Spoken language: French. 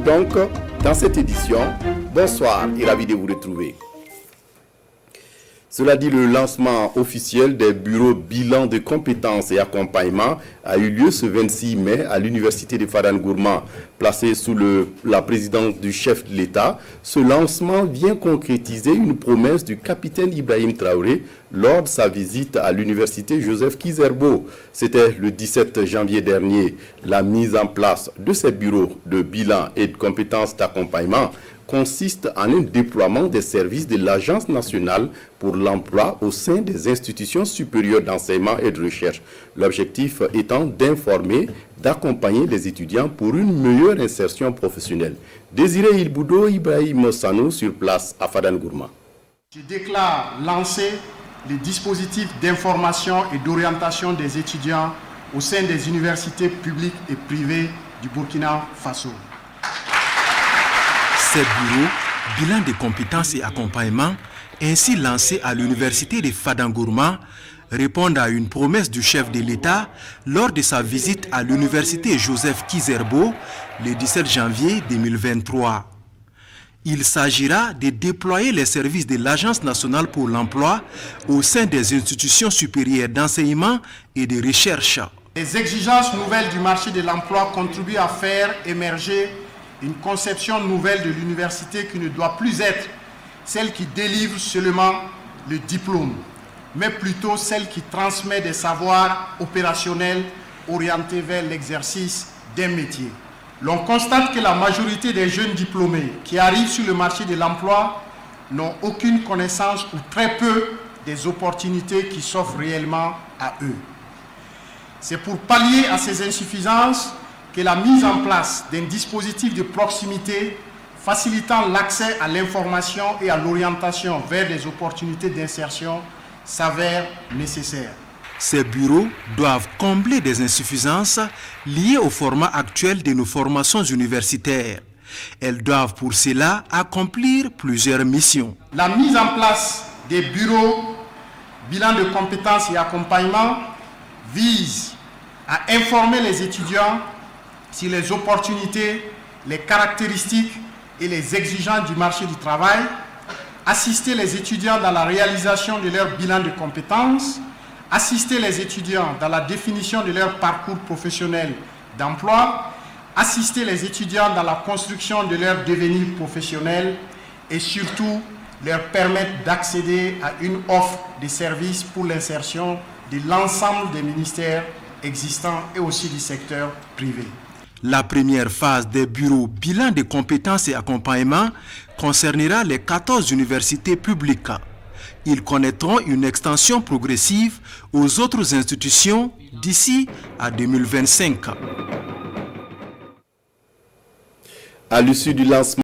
donc dans cette édition. Bonsoir et ravi de vous retrouver. Cela dit, le lancement officiel des bureaux bilan de compétences et accompagnement a eu lieu ce 26 mai à l'université de Fadan-Gourma, placé sous la présidence du chef de l'État. Ce lancement vient concrétiser une promesse du capitaine Ibrahim Traoré lors de sa visite à l'université Joseph Kizerbo. C'était le 17 janvier dernier. La mise en place de ces bureaux de bilan et de compétences d'accompagnement consiste en un déploiement des services de l'Agence nationale pour l'emploi au sein des institutions supérieures d'enseignement et de recherche. L'objectif étant d'informer, d'accompagner les étudiants pour une meilleure insertion professionnelle. Désiré Ilboudo, Ibrahim Sanou sur place à Fadan-Gourma. Je déclare lancer les dispositifs d'information et d'orientation des étudiants au sein des universités publiques et privées du Burkina Faso. Ces bureaux, bilan de compétences et accompagnement, ainsi lancés à l'université de Fadan-Gourma, répondent à une promesse du chef de l'État lors de sa visite à l'université Joseph Kizerbo le 17 janvier 2023. Il s'agira de déployer les services de l'Agence nationale pour l'emploi au sein des institutions supérieures d'enseignement et de recherche. Les exigences nouvelles du marché de l'emploi contribuent à faire émerger une conception nouvelle de l'université qui ne doit plus être celle qui délivre seulement le diplôme, mais plutôt celle qui transmet des savoirs opérationnels orientés vers l'exercice d'un métier. L'on constate que la majorité des jeunes diplômés qui arrivent sur le marché de l'emploi n'ont aucune connaissance ou très peu des opportunités qui s'offrent réellement à eux. C'est pour pallier à ces insuffisances que la mise en place d'un dispositif de proximité facilitant l'accès à l'information et à l'orientation vers des opportunités d'insertion s'avère nécessaire. Ces bureaux doivent combler des insuffisances liées au format actuel de nos formations universitaires. Elles doivent pour cela accomplir plusieurs missions. La mise en place des bureaux bilan de compétences et accompagnement vise à informer les étudiants sur les opportunités, les caractéristiques et les exigences du marché du travail, assister les étudiants dans la réalisation de leur bilan de compétences, assister les étudiants dans la définition de leur parcours professionnel d'emploi, assister les étudiants dans la construction de leur devenir professionnel et surtout leur permettre d'accéder à une offre de services pour l'insertion de l'ensemble des ministères existants et aussi du secteur privé. La première phase des bureaux bilan de compétences et accompagnement concernera les 14 universités publiques. Ils connaîtront une extension progressive aux autres institutions d'ici à 2025. À l'issue du lancement